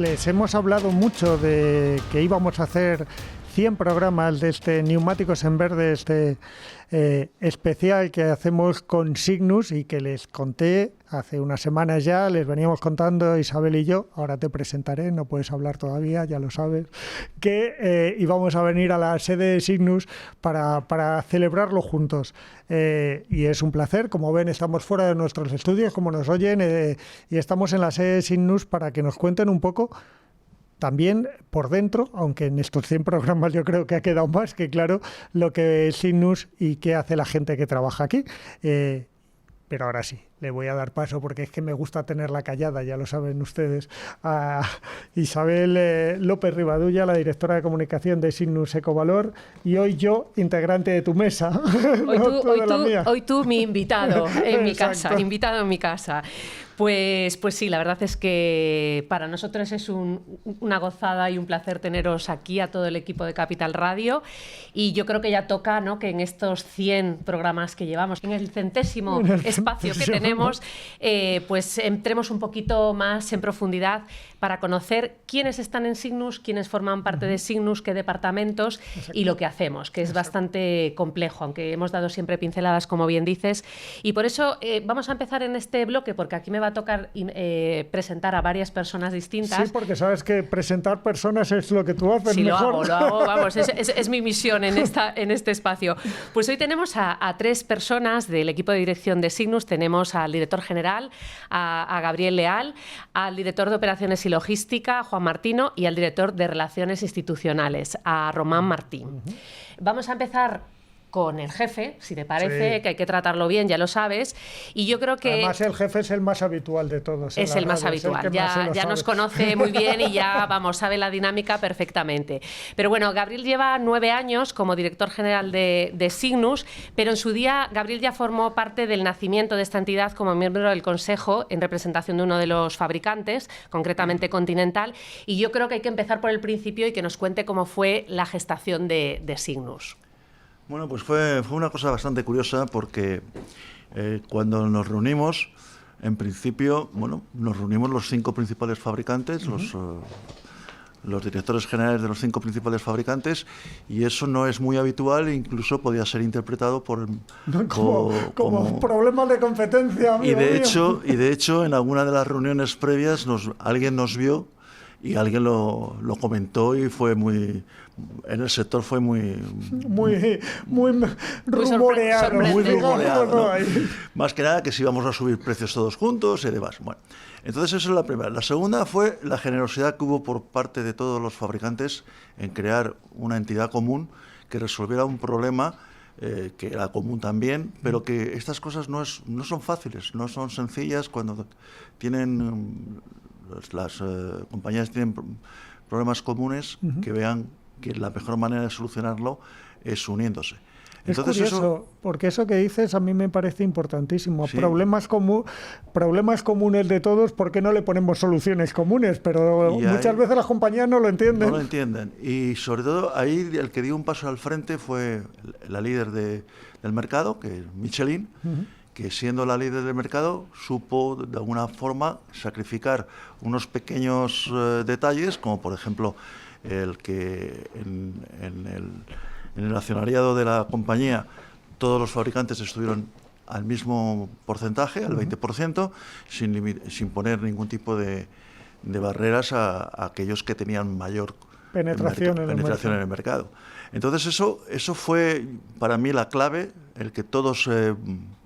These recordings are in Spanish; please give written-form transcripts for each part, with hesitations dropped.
les hemos hablado mucho de que íbamos a hacer 100 programas de este Neumáticos en Verde, especial que hacemos con Cygnus, y que les conté hace unas semanas ya, les veníamos contando Isabel y yo, ahora te presentaré, no puedes hablar todavía, ya lo sabes, que íbamos a venir a la sede de Cygnus para celebrarlo juntos. Y es un placer, como ven, estamos fuera de nuestros estudios, como nos oyen, y estamos en la sede de Cygnus para que nos cuenten un poco también por dentro, aunque en estos 100 programas yo creo que ha quedado más que claro lo que es Cygnus y qué hace la gente que trabaja aquí. Pero ahora sí, le voy a dar paso porque es que me gusta tenerla callada, ya lo saben ustedes, a Isabel López Rivadulla, la directora de comunicación de Cygnus Ecovalor, y hoy yo, integrante de tu mesa. Hoy tú mi invitado en mi casa, invitado en mi casa. Pues sí, la verdad es que para nosotros es una gozada y un placer teneros aquí a todo el equipo de Capital Radio, y yo creo que ya toca, ¿no?, que en estos 100 programas que llevamos, en el 100º espacio que tenemos, pues entremos un poquito más en profundidad para conocer quiénes están en Cygnus, quiénes forman parte de Cygnus, qué departamentos y lo que hacemos, que es bastante complejo, aunque hemos dado siempre pinceladas, como bien dices. Y por eso vamos a empezar en este bloque, porque aquí me va a tocar presentar a varias personas distintas. Sí, porque sabes que presentar personas es lo que tú haces sí, mejor. lo hago, vamos, es mi misión en este espacio. Pues hoy tenemos a 3 personas del equipo de dirección de Cygnus. Tenemos al director general, a Gabriel Leal, al director de operaciones y logística, Juan Martino, y al director de relaciones institucionales, a Román Martín. Vamos a empezar con el jefe, si te parece, sí, que hay que tratarlo bien, ya lo sabes. Y yo creo que... Además, el jefe es el más habitual de todos. Es el más habitual, ya nos conoce muy bien y ya, vamos, sabe la dinámica perfectamente. Pero bueno, Gabriel lleva 9 años como director general de Cygnus, pero en su día Gabriel ya formó parte del nacimiento de esta entidad como miembro del Consejo en representación de uno de los fabricantes, concretamente Continental, y yo creo que hay que empezar por el principio y que nos cuente cómo fue la gestación de Cygnus. Bueno, pues fue una cosa bastante curiosa porque cuando nos reunimos, en principio, bueno, nos reunimos los 5 principales fabricantes, los directores generales de los 5 principales fabricantes, y eso no es muy habitual e incluso podía ser interpretado como problemas de competencia. Y de hecho, en alguna de las reuniones previas alguien nos vio y alguien lo comentó, y fue en el sector fue muy rumoreado. Muy rumoreado, ¿no? Más que nada que si íbamos a subir precios todos juntos y demás. Bueno, entonces esa es la primera. La segunda fue la generosidad que hubo por parte de todos los fabricantes en crear una entidad común que resolviera un problema que era común también, pero que estas cosas no son fáciles, no son sencillas cuando las compañías tienen problemas comunes, que vean que la mejor manera de solucionarlo es uniéndose. Entonces, es curioso, porque eso que dices a mí me parece importantísimo. Sí. Problemas comunes de todos, ¿por qué no le ponemos soluciones comunes? Pero muchas veces las compañías no lo entienden. No lo entienden. Y sobre todo ahí el que dio un paso al frente fue la líder del mercado, que es Michelin, que siendo la líder del mercado supo de alguna forma sacrificar unos pequeños detalles, como por ejemplo el que en el accionariado de la compañía todos los fabricantes estuvieron al mismo porcentaje, al 20%, sin poner ningún tipo de barreras a aquellos que tenían mayor penetración en el mercado. Entonces eso fue para mí la clave, el que todos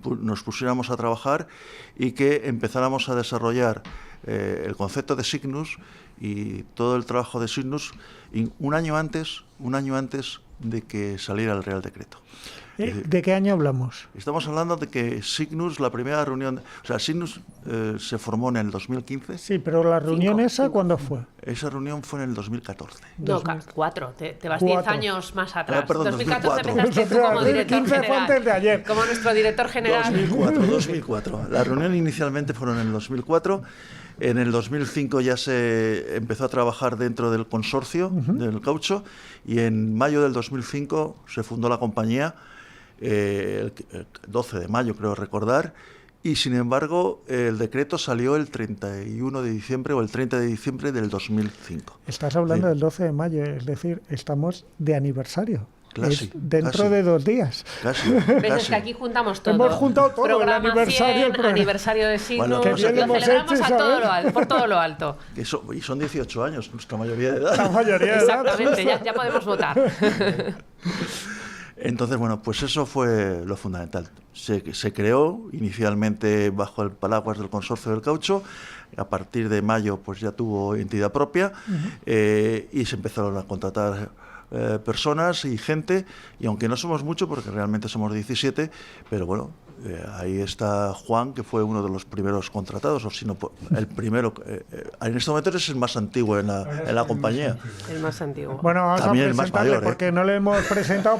nos pusiéramos a trabajar y que empezáramos a desarrollar el concepto de Cygnus y todo el trabajo de Cygnus un año antes de que saliera el Real Decreto. ¿De qué año hablamos? Estamos hablando de que Cygnus, la primera reunión... O sea, Cygnus se formó en el 2015. Sí, pero la reunión ¿cuándo fue? Esa reunión fue en el 2014. No, 4. Te vas 10 años más atrás. Perdón, 2014 empezaste tú como director general. Fue antes de ayer. Como nuestro director general. 2004. La reunión inicialmente fueron en el 2004. En el 2005 ya se empezó a trabajar dentro del consorcio del caucho, y en mayo del 2005 se fundó la compañía, el 12 de mayo creo recordar, y sin embargo el decreto salió el 31 de diciembre o el 30 de diciembre del 2005. Estás hablando del 12 de mayo, es decir, estamos de aniversario. Casi, dentro de 2 días. Casi. Es que aquí juntamos todo. Hemos juntado todo, el aniversario, 100, aniversario de Signus, bueno, lo celebramos por todo lo alto. Y son 18 años, nuestra mayoría de edad. La mayoría de edad. Exactamente, ya podemos votar. Entonces, bueno, pues eso fue lo fundamental. Se creó inicialmente bajo el paraguas del Consorcio del Caucho. A partir de mayo pues ya tuvo entidad propia y se empezaron a contratar personas y gente, y aunque no somos mucho porque realmente somos 17, pero bueno, ahí está Juan, que fue uno de los primeros contratados, o si no el primero, en este momento es el más antiguo en la compañía. El más antiguo. Bueno, vamos también a el más presentarle mayor, porque no le hemos presentado,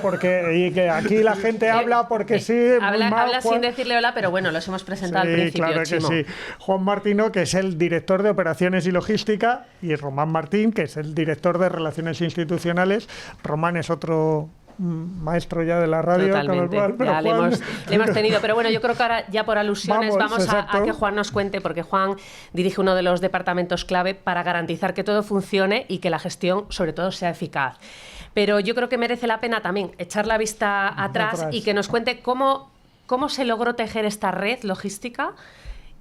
y que aquí la gente habla porque sí. Habla sin decirle hola, pero bueno, los hemos presentado al principio. Claro Chimo. que sí. Juan Martino, que es el director de Operaciones y Logística, y Román Martín, que es el director de Relaciones Institucionales. Román es otro maestro ya de la radio. Totalmente. Con el cual, ya le hemos tenido, pero bueno, yo creo que ahora ya por alusiones vamos a que Juan nos cuente, porque Juan dirige uno de los departamentos clave para garantizar que todo funcione y que la gestión sobre todo sea eficaz. Pero yo creo que merece la pena también echar la vista atrás y que nos cuente cómo se logró tejer esta red logística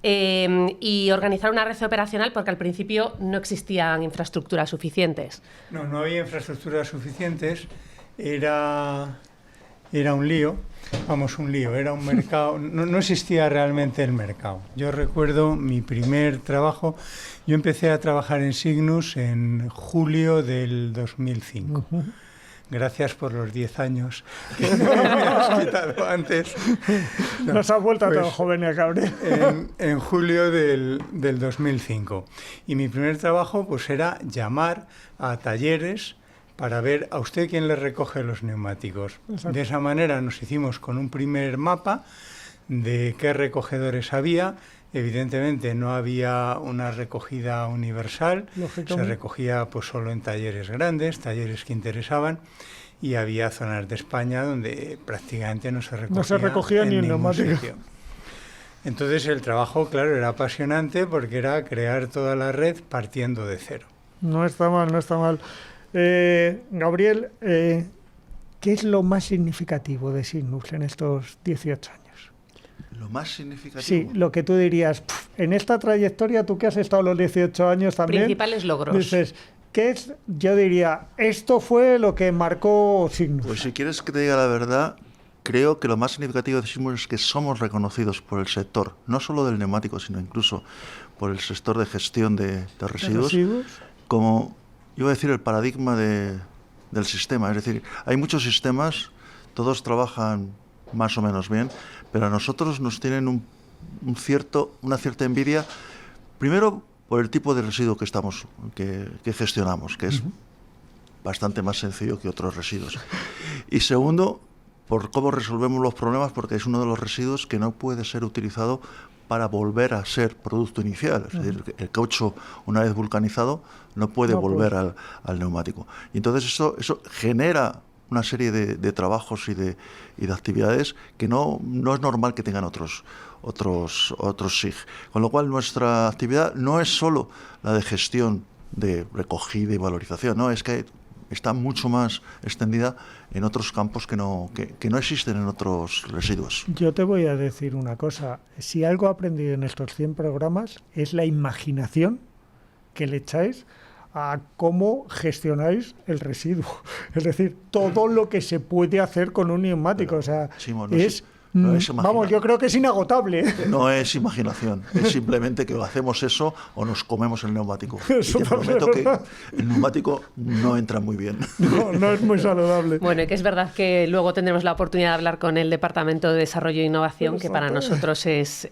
y organizar una red operacional, porque al principio no existían infraestructuras suficientes. No había infraestructuras suficientes. Era un lío, era un mercado, no existía realmente el mercado. Yo recuerdo mi primer trabajo, yo empecé a trabajar en Signus en julio del 2005. Gracias por los 10 años que me has quitado antes. Nos ha vuelto a todo joven y a cabrón. En julio del 2005. Y mi primer trabajo pues era llamar a talleres para ver a usted quién le recoge los neumáticos. Exacto. De esa manera nos hicimos con un primer mapa de qué recogedores había. Evidentemente no había una recogida universal, se recogía pues solo en talleres grandes, talleres que interesaban, y había zonas de España donde prácticamente no se recogía ni un neumático. Sitio. Entonces el trabajo, claro, era apasionante porque era crear toda la red partiendo de cero. No está mal. Gabriel, ¿qué es lo más significativo de Signus en estos 18 años? ¿Lo más significativo? Sí, lo que tú dirías, en esta trayectoria, tú que has estado los 18 años también... Principales logros. Dices, ¿qué es? Yo diría, esto fue lo que marcó Signus. Pues si quieres que te diga la verdad, creo que lo más significativo de Signus es que somos reconocidos por el sector, no solo del neumático, sino incluso por el sector de gestión de residuos, como... Yo voy a decir el paradigma del sistema. Es decir, hay muchos sistemas, todos trabajan más o menos bien, pero a nosotros nos tienen una cierta envidia, primero por el tipo de residuo que gestionamos, que es bastante más sencillo que otros residuos. Y segundo, por cómo resolvemos los problemas, porque es uno de los residuos que no puede ser utilizado para volver a ser producto inicial. Es decir, el caucho, una vez vulcanizado, no puede volver al neumático. Y entonces eso genera una serie de trabajos y de actividades que no es normal que tengan otros SIG. Con lo cual nuestra actividad no es solo la de gestión de recogida y valorización, no, es que está mucho más extendida en otros campos que no existen en otros residuos. Yo te voy a decir una cosa, si algo he aprendido en estos 100 programas es la imaginación que le echáis a cómo gestionáis el residuo. Es decir, todo lo que se puede hacer con un neumático. Vamos, yo creo que es inagotable. No es imaginación, es simplemente que hacemos eso o nos comemos el neumático. Y te prometo que el neumático no entra muy bien. No es muy saludable. Bueno, y que es verdad que luego tendremos la oportunidad de hablar con el Departamento de Desarrollo e Innovación, que para nosotros es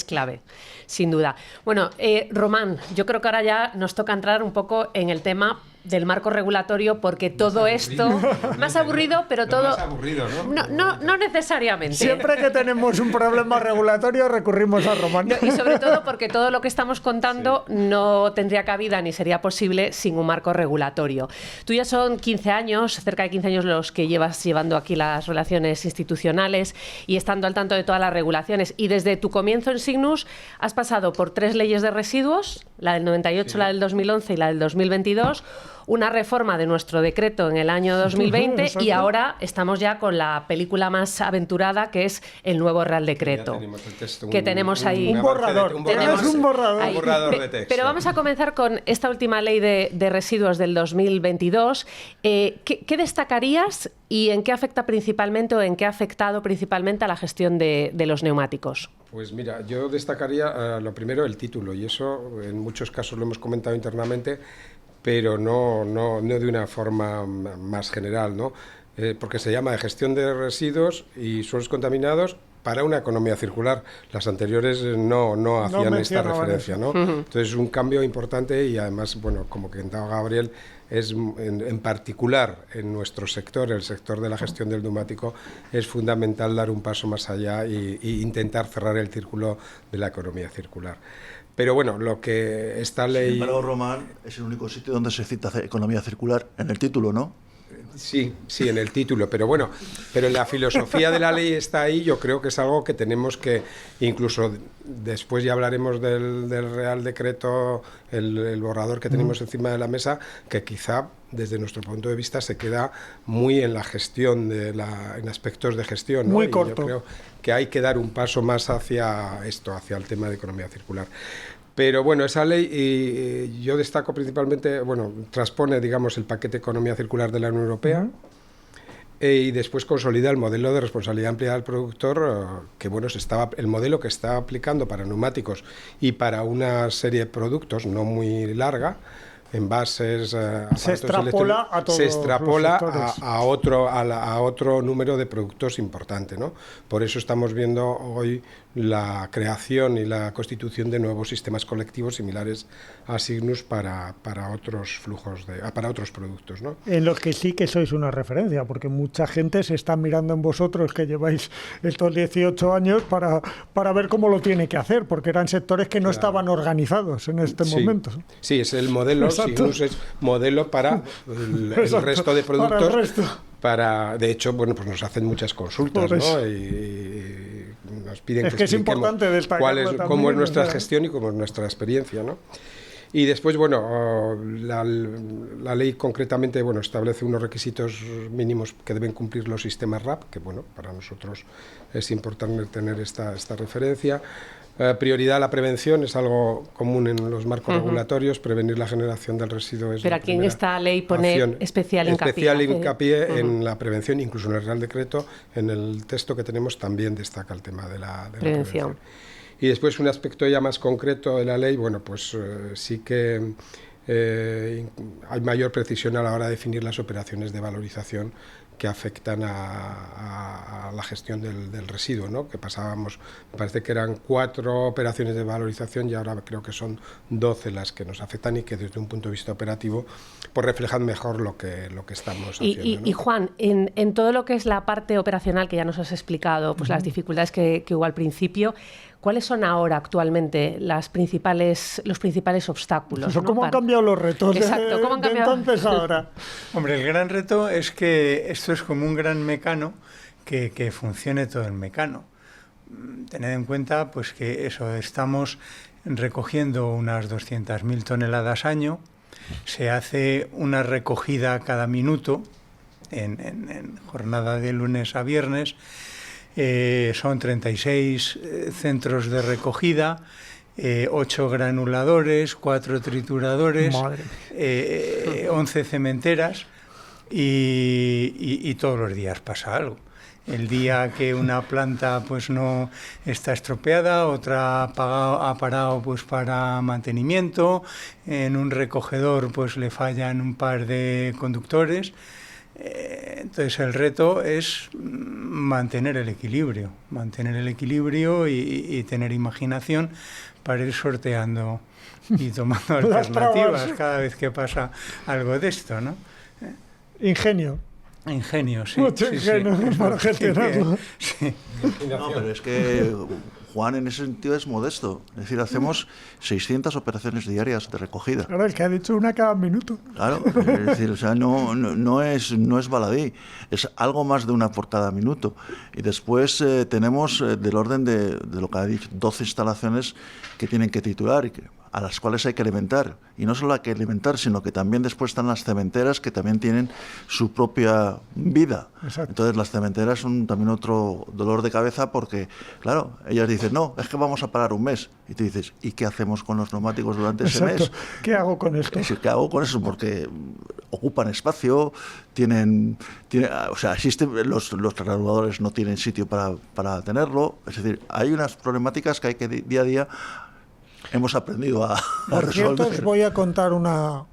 clave, sin duda. Bueno, Román, yo creo que ahora ya nos toca entrar un poco en el tema del marco regulatorio, porque todo esto... Más aburrido, pero todo... Más aburrido, ¿no? No necesariamente. Siempre que tenemos un problema regulatorio recurrimos a Román. Y sobre todo porque todo lo que estamos contando no tendría cabida ni sería posible sin un marco regulatorio. Tú ya son 15 años, cerca de 15 años los que llevas llevando aquí las relaciones institucionales y estando al tanto de todas las regulaciones. Y desde tu comienzo en Signus has pasado por 3 leyes de residuos, la del 98, la del 2011 y la del 2022, una reforma de nuestro decreto en el año 2020 y ahora estamos ya con la película más aventurada, que es el nuevo Real Decreto. Tenemos el texto, que tenemos ahí un borrador. Tenemos un borrador. ahí. Un borrador de texto. Pero vamos a comenzar con esta última ley de residuos del 2022. ¿Qué destacarías y en qué afecta principalmente o en qué ha afectado principalmente a la gestión de los neumáticos? Pues mira, yo destacaría lo primero, el título, y eso en muchos casos lo hemos comentado internamente, pero no de una forma más general, ¿no? Porque se llama de gestión de residuos y suelos contaminados para una economía circular. Las anteriores no hacían esta referencia, ¿no? Entonces es un cambio importante y además, bueno, como comentaba Gabriel, es en particular en nuestro sector, el sector de la gestión del neumático, es fundamental dar un paso más allá e intentar cerrar el círculo de la economía circular. Pero bueno, lo que esta ley... Sin embargo, Román, es el único sitio donde se cita economía circular, en el título, ¿no? Sí, en el título, pero bueno, pero la filosofía de la ley está ahí. Yo creo que es algo que tenemos que, incluso después ya hablaremos del Real Decreto, el borrador que tenemos encima de la mesa, que quizá desde nuestro punto de vista se queda muy en la gestión, en aspectos de gestión, ¿no? Muy corto. Yo creo que hay que dar un paso más hacia esto, hacia el tema de economía circular. Pero bueno, esa ley, yo destaco principalmente, bueno, transpone, digamos, el paquete Economía Circular de la Unión Europea y después consolida el modelo de responsabilidad ampliada del productor, que bueno, el modelo que está aplicando para neumáticos y para una serie de productos no muy larga, envases, se extrapola a todos, se extrapola a otro número de productos importante, ¿no? Por eso estamos viendo hoy la creación y la constitución de nuevos sistemas colectivos similares a Signus para otros flujos para otros productos, ¿no? En los que sí que sois una referencia, porque mucha gente se está mirando en vosotros, que lleváis estos 18 años, para ver cómo lo tiene que hacer, porque eran sectores que no estaban organizados en este momento. Sí, es el modelo. Signus es modelo para el resto de productos. Para el resto. De hecho, bueno, pues nos hacen muchas consultas, ¿no? Y nos piden que es importante destacarlo cómo es nuestra gestión y cómo es nuestra experiencia, ¿no? Y después, bueno, la ley concretamente, bueno, establece unos requisitos mínimos que deben cumplir los sistemas RAP, que bueno, para nosotros es importante tener esta referencia. Prioridad a la prevención es algo común en los marcos regulatorios. Prevenir la generación del residuo es... Pero aquí en esta ley pone especial hincapié en la prevención, incluso en el Real Decreto, en el texto que tenemos también destaca el tema de la prevención. Y después un aspecto ya más concreto de la ley, bueno, pues sí que hay mayor precisión a la hora de definir las operaciones de valorización que afectan a la gestión del residuo, ¿no? Que pasábamos, me parece que eran 4 operaciones de valorización y ahora creo que son 12 las que nos afectan y que desde un punto de vista operativo pues reflejan mejor lo que estamos haciendo, ¿no? Y Juan, en todo lo que es la parte operacional que ya nos has explicado, pues las dificultades que hubo al principio, ¿cuáles son ahora actualmente los principales obstáculos? ¿Cómo han cambiado los retos? Exacto, ¿cómo han cambiado? Entonces ahora. Hombre, el gran reto es que esto es como un gran mecano que funcione todo el mecano. Tened en cuenta pues que estamos recogiendo unas 200.000 toneladas año, se hace una recogida cada minuto en jornada de lunes a viernes. Son 36 centros de recogida, 8 granuladores, 4 trituradores, 11 cementeras y todos los días pasa algo. El día que una planta pues no está estropeada, otra ha parado pues para mantenimiento, en un recogedor pues le fallan un par de conductores. Entonces el reto es mantener el equilibrio y tener imaginación para ir sorteando y tomando alternativas cada vez que pasa algo de esto, ¿no? Ingenio. Ingenio, sí. Mucho ingenio para gestionarlo. Sí. No, pero es que Juan en ese sentido es modesto. Es decir, hacemos 600 operaciones diarias de recogida. Claro, el que ha dicho una cada minuto. Claro, es decir, o sea, no es baladí, es algo más de una por cada minuto. Y después tenemos del orden de lo que ha dicho, 12 instalaciones que tienen que titular y a las cuales hay que alimentar. Y no solo hay que alimentar, sino que también después están las cementeras que también tienen su propia vida. Exacto. Entonces las cementeras son también otro dolor de cabeza porque, claro, ellas dicen, no, es que vamos a parar un mes. Y tú dices, ¿y qué hacemos con los neumáticos durante ese mes? ¿Qué hago con esto? ¿Qué hago con eso? Porque ocupan espacio, o sea, existen los transbordadores no tienen sitio para tenerlo. Es decir, hay unas problemáticas que hay que día a día hemos aprendido a Por cierto, resolver. os voy a contar una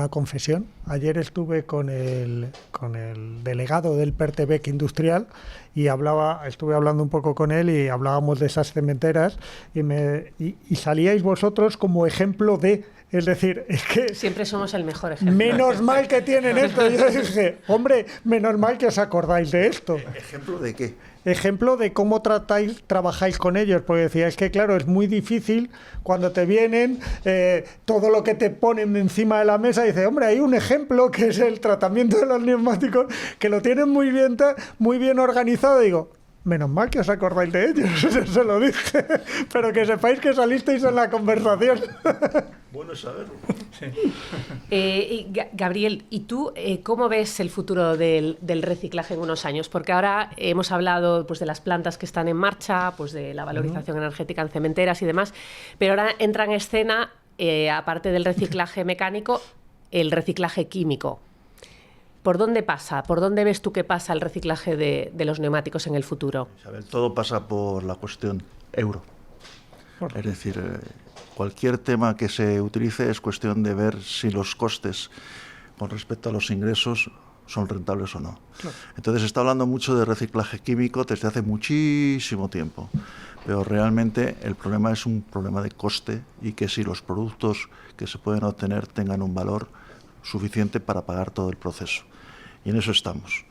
confesión. Ayer estuve con el delegado del Pertebec Industrial y estuve hablando un poco con él y hablábamos de esas cementeras y salíais vosotros como ejemplo de... Es decir, es que... Siempre somos el mejor ejemplo. Menos mal que tienen esto. Yo dije, hombre, menos mal que os acordáis de esto. ¿Ejemplo de qué? Ejemplo de cómo trabajáis con ellos, porque decía, es que claro, es muy difícil cuando te vienen todo lo que te ponen encima de la mesa, y dice, hombre, hay un ejemplo que es el tratamiento de los neumáticos, que lo tienen muy bien organizado, y digo, menos mal que os acordáis de ellos, se lo dije, pero que sepáis que salisteis en la conversación. Bueno saberlo. Sí. Gabriel, ¿y tú cómo ves el futuro del reciclaje en unos años? Porque ahora hemos hablado pues, de las plantas que están en marcha, pues, de la valorización energética en cementeras y demás, pero ahora entra en escena, aparte del reciclaje mecánico, el reciclaje químico. ¿Por dónde pasa? ¿Por dónde ves tú que pasa el reciclaje de los neumáticos en el futuro? Isabel, todo pasa por la cuestión euro. Es decir, cualquier tema que se utilice es cuestión de ver si los costes con respecto a los ingresos son rentables o no. Claro. Entonces se está hablando mucho de reciclaje químico desde hace muchísimo tiempo, pero realmente el problema es un problema de coste y que si los productos que se pueden obtener tengan un valor suficiente para pagar todo el proceso. Y en eso estamos.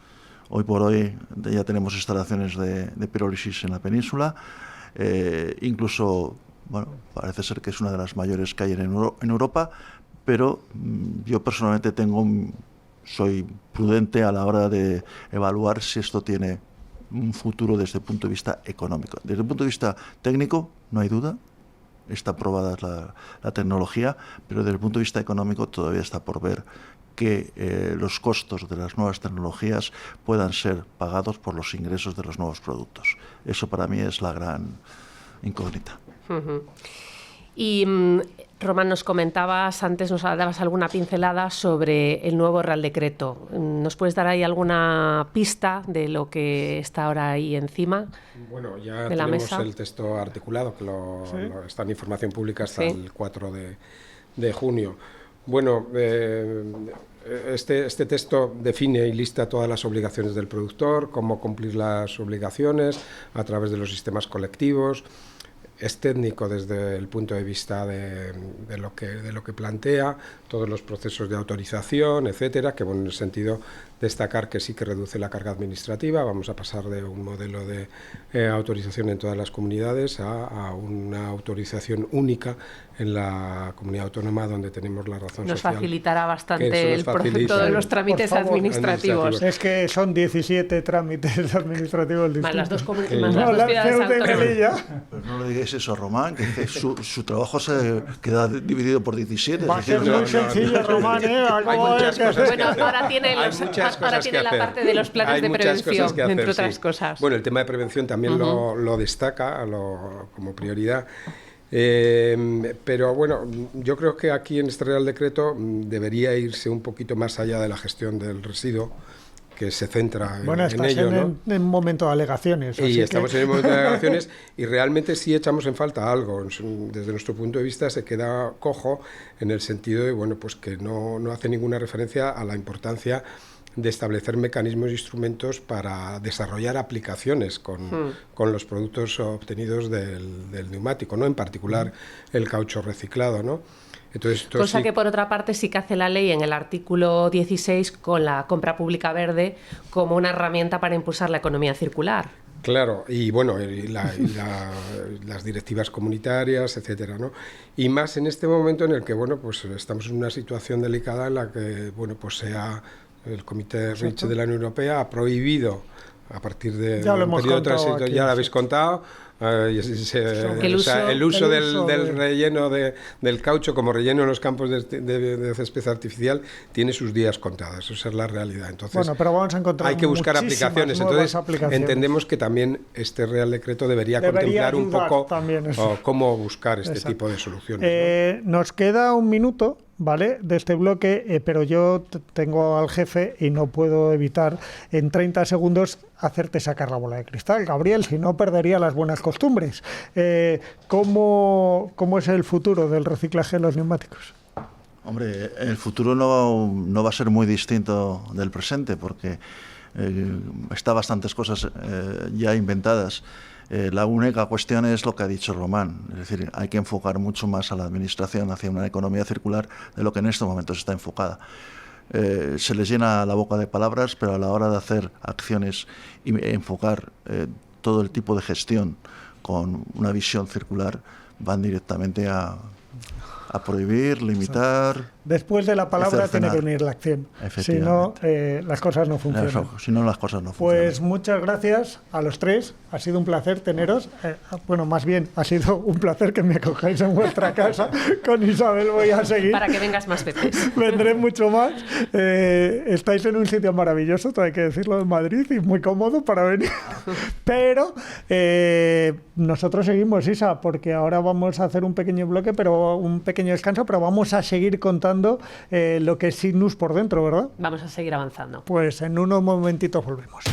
Hoy por hoy ya tenemos instalaciones de pirólisis en la península, incluso, bueno, parece ser que es una de las mayores que hay en Europa, pero yo personalmente soy prudente a la hora de evaluar si esto tiene un futuro desde el punto de vista económico. Desde el punto de vista técnico, no hay duda, está probada la tecnología, pero desde el punto de vista económico todavía está por ver que los costos de las nuevas tecnologías puedan ser pagados por los ingresos de los nuevos productos. Eso para mí es la gran incógnita. Uh-huh. Y Román, nos comentabas, antes nos dabas alguna pincelada sobre el nuevo Real Decreto. ¿Nos puedes dar ahí alguna pista de lo que está ahora ahí encima? Bueno, ya de la tenemos mesa? El texto articulado, que está en información pública hasta ¿Sí? el 4 de junio. Bueno, este texto define y lista todas las obligaciones del productor, cómo cumplir las obligaciones a través de los sistemas colectivos. Es técnico desde el punto de vista de lo que plantea, todos los procesos de autorización, etcétera, que bueno, en el sentido destacar que sí que reduce la carga administrativa. Vamos a pasar de un modelo de autorización en todas las comunidades a una autorización única en la comunidad autónoma donde tenemos la razón nos social. Nos facilitará bastante el facilita, todos los trámites administrativos. Es que son 17 trámites administrativos distintos. Más las dos ciudades autónomas. Pues no le digáis eso a Román, que su trabajo se queda dividido por 17. Va a ser muy sencillo, Román, Hay muchas cosas que hacer. Ahora tiene la parte de los planes de prevención, entre otras cosas. Bueno, el tema de prevención también lo destaca como prioridad. Pero bueno, yo creo que aquí en este Real Decreto debería irse un poquito más allá de la gestión del residuo, que se centra en ello, ¿no? En un momento de alegaciones. Y estamos en el momento de alegaciones y realmente sí echamos en falta algo. Desde nuestro punto de vista se queda cojo en el sentido de, bueno, pues que no hace ninguna referencia a la importancia de establecer mecanismos e instrumentos para desarrollar aplicaciones con los productos obtenidos del neumático, ¿no? En particular el caucho reciclado, ¿no? Entonces, cosa que por otra parte sí que hace la ley en el artículo 16 con la compra pública verde como una herramienta para impulsar la economía circular. Claro, y bueno, las directivas comunitarias, etcétera, ¿no? Y más en este momento en el que, bueno, pues estamos en una situación delicada en la que, bueno, pues el Comité REACH de la Unión Europea ha prohibido, a partir de un periodo transitorio, ya lo habéis contado, el uso del relleno del caucho como relleno en los campos de césped artificial tiene sus días contados, esa es la realidad. Entonces, bueno, pero vamos a encontrar hay que buscar aplicaciones. Entonces, entendemos que también este Real Decreto debería contemplar un poco cómo buscar este tipo de soluciones, ¿no? Nos queda un minuto, ¿vale?, de este bloque, pero yo tengo al jefe y no puedo evitar en 30 segundos hacerte sacar la bola de cristal, Gabriel, si no perdería las buenas costumbres. ¿Cómo es el futuro del reciclaje de los neumáticos? Hombre, el futuro no va a ser muy distinto del presente, porque está bastantes cosas ya inventadas. La única cuestión es lo que ha dicho Román, es decir, hay que enfocar mucho más a la administración hacia una economía circular de lo que en estos momentos está enfocada. Se les llena la boca de palabras, pero a la hora de hacer acciones y enfocar todo el tipo de gestión con una visión circular, van directamente a prohibir, limitar. Después de la palabra tiene que venir la acción. Si no, las cosas no funcionan. Si no, las cosas no funcionan. Pues muchas gracias a los tres. Ha sido un placer teneros. Bueno, más bien, ha sido un placer que me acojáis en vuestra casa. Con Isabel voy a seguir. Para que vengas más veces. Vendré mucho más. Estáis en un sitio maravilloso, todo hay que decirlo, en Madrid, y muy cómodo para venir. Pero nosotros seguimos, Isa, porque ahora vamos a hacer un pequeño bloque, pero un pequeño descanso, pero vamos a seguir contando lo que es Cygnus por dentro, ¿verdad? Vamos a seguir avanzando. Pues en unos momentitos volvemos.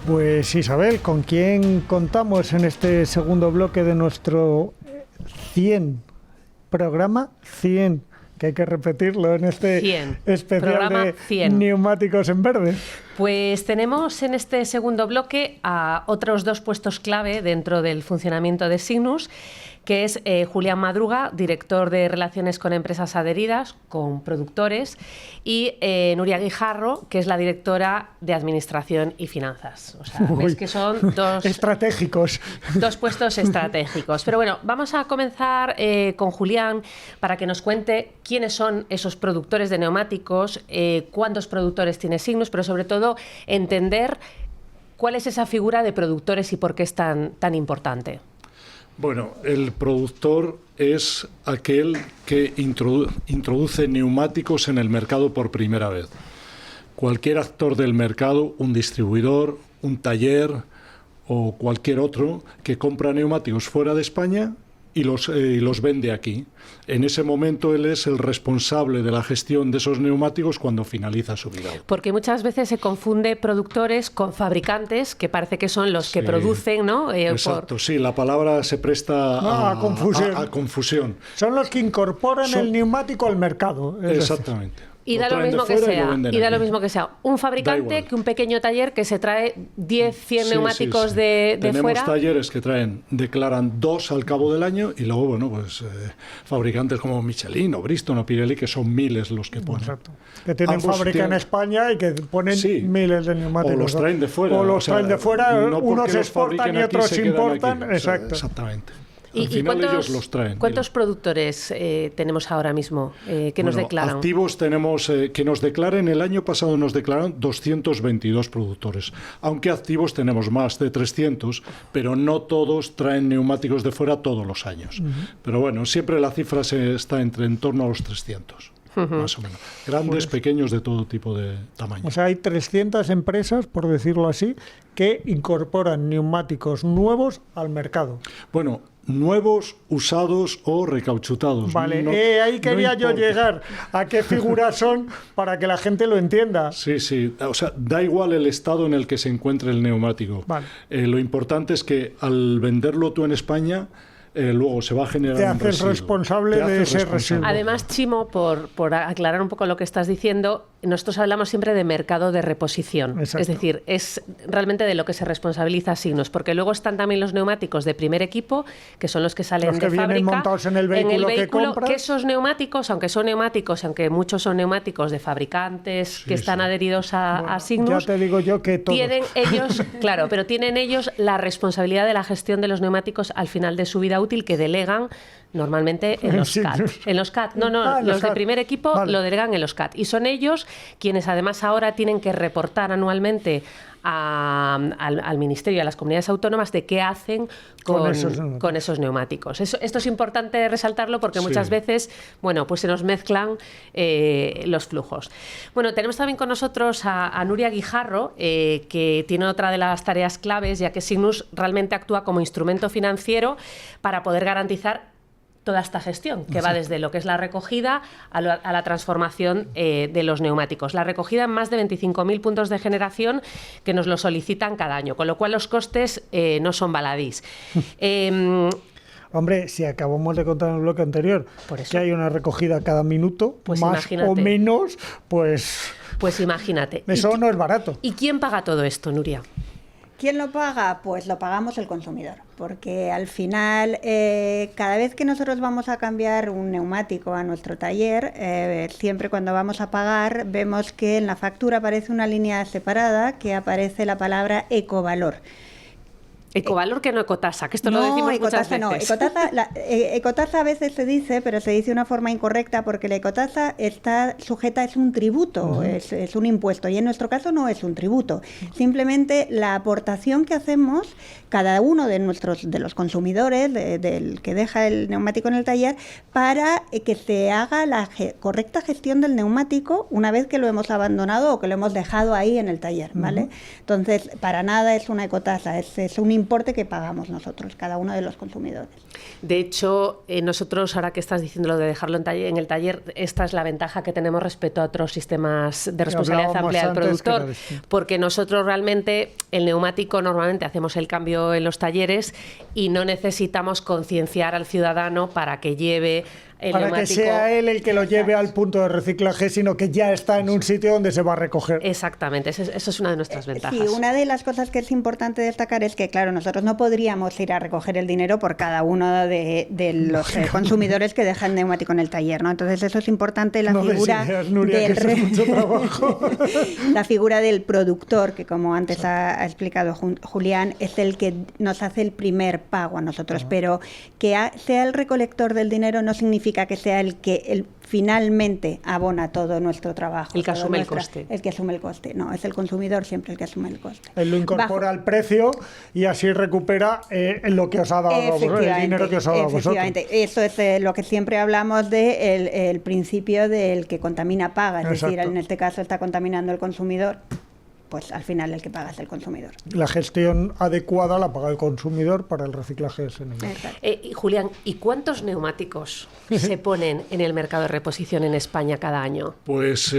Pues Isabel, ¿con quién contamos en este segundo bloque de nuestro 100 programa? 100, que hay que repetirlo en este 100. Especial Programa de 100. Neumáticos en verde. Pues tenemos en este segundo bloque a otros dos puestos clave dentro del funcionamiento de Cygnus, que es Julián Madruga, director de Relaciones con Empresas Adheridas, con productores, y Nuria Guijarro, que es la directora de Administración y Finanzas. O sea, ves que son dos estratégicos. Dos puestos estratégicos. Pero bueno, vamos a comenzar con Julián para que nos cuente quiénes son esos productores de neumáticos, cuántos productores tiene Cygnus, pero sobre todo entender cuál es esa figura de productores y por qué es tan importante. Bueno, el productor es aquel que introduce neumáticos en el mercado por primera vez. Cualquier actor del mercado, un distribuidor, un taller o cualquier otro que compra neumáticos fuera de España y los vende aquí. En ese momento él es el responsable de la gestión de esos neumáticos cuando finaliza su vida. Porque muchas veces se confunde productores con fabricantes, que parece que son los que producen, ¿no? Exacto, sí, la palabra se presta a confusión. A confusión. Son los que incorporan el neumático al mercado. Exactamente. Y da lo mismo que sea un fabricante que un pequeño taller que se trae 10, 100 neumáticos de Tenemos fuera. Tenemos talleres que declaran 2 al cabo del año, y luego, bueno, pues fabricantes como Michelin o Bristol o Pirelli, que son miles los que ponen. Exacto. Que tienen fábrica en España y que ponen miles de neumáticos. O los traen de fuera. Traen de fuera, no unos exportan y otros importan. Exacto. Exactamente. ¿Y cuántos productores tenemos ahora mismo que nos declaran? Activos tenemos que nos declaren. El año pasado nos declararon 222 productores, aunque activos tenemos más de 300, pero no todos traen neumáticos de fuera todos los años. Pero bueno, siempre la cifra está en torno a los 300. más o menos. Grandes, pequeños, de todo tipo de tamaño. O sea, hay 300 empresas, por decirlo así, que incorporan neumáticos nuevos al mercado. Bueno, nuevos, usados o recauchutados. Vale, ahí quería yo llegar. ¿A qué figuras son para que la gente lo entienda? Sí, sí. O sea, da igual el estado en el que se encuentre el neumático. Vale. Lo importante es que al venderlo tú en España, luego se va a generar un residuo. Te haces responsable de ese residuo. Además, Chimo, por aclarar un poco lo que estás diciendo, nosotros hablamos siempre de mercado de reposición. Exacto. Es decir, es realmente de lo que se responsabiliza Signus, porque luego están también los neumáticos de primer equipo, que son los que salen los que de fábrica. Vienen montados en el vehículo, que compras. Que esos neumáticos, aunque son neumáticos, aunque muchos son neumáticos de fabricantes que están adheridos a Signus, ya te digo yo que todos. Tienen ellos, claro, pero tienen ellos la responsabilidad de la gestión de los neumáticos al final de su vida útil, que delegan normalmente en los CAT. En los CAT, los de primer equipo lo delegan en los CAT. Y son ellos quienes además ahora tienen que reportar anualmente al Ministerio, a las comunidades autónomas, de qué hacen con esos neumáticos. Esto es importante resaltarlo porque muchas veces, bueno, pues se nos mezclan los flujos. Bueno, tenemos también con nosotros a Nuria Guijarro, que tiene otra de las tareas claves, ya que Signus realmente actúa como instrumento financiero para poder garantizar toda esta gestión, que va desde lo que es la recogida a la transformación de los neumáticos. La recogida en más de 25.000 puntos de generación que nos lo solicitan cada año, con lo cual los costes no son baladís. Hombre, si acabamos de contar en el bloque anterior que hay una recogida cada minuto, pues más o menos, pues imagínate. Eso no es barato. ¿Y quién paga todo esto, Nuria? ¿Quién lo paga? Pues lo pagamos el consumidor, porque al final, cada vez que nosotros vamos a cambiar un neumático a nuestro taller, siempre cuando vamos a pagar, vemos que en la factura aparece una línea separada que aparece la palabra ecovalor. Ecovalor, que no ecotasa, que esto lo decimos muchas veces. No, ecotasa a veces se dice, pero se dice de una forma incorrecta, porque la ecotasa está sujeta, es un tributo, es un impuesto, y en nuestro caso no es un tributo. Simplemente la aportación que hacemos cada uno de los consumidores, del que deja el neumático en el taller, para que se haga la correcta gestión del neumático una vez que lo hemos abandonado o que lo hemos dejado ahí en el taller, ¿vale? Entonces, para nada es una ecotasa, es un importe que pagamos nosotros, cada uno de los consumidores. De hecho, nosotros, ahora que estás diciendo lo de dejarlo en el taller, esta es la ventaja que tenemos respecto a otros sistemas de responsabilidad amplia del productor, porque nosotros realmente el neumático normalmente hacemos el cambio en los talleres y no necesitamos concienciar al ciudadano para que lleve el para neumático. Que sea él el que lo lleve al punto de reciclaje, sino que ya está en un sitio donde se va a recoger. Exactamente, eso es una de nuestras ventajas. Sí, una de las cosas que es importante destacar es que, claro, nosotros no podríamos ir a recoger el dinero por cada uno de los consumidores que dejan el neumático en el taller, ¿no? Entonces eso es importante, la figura la figura del productor, que como antes ha explicado Julián, es el que nos hace el primer pago a nosotros, pero que sea el recolector del dinero no significa que sea el que finalmente abona todo nuestro trabajo. El que asume el coste. El que asume el coste. No, es el consumidor siempre el que asume el coste. Él lo incorpora al precio y así recupera lo que os ha dado el dinero que os ha dado a vosotros. Eso es lo que siempre hablamos de el principio del que contamina paga. Es decir, en este caso está contaminando el consumidor, pues al final el que paga es el consumidor. La gestión adecuada la paga el consumidor para el reciclaje de ese neumático. Julián, ¿y cuántos neumáticos se ponen en el mercado de reposición en España cada año? Pues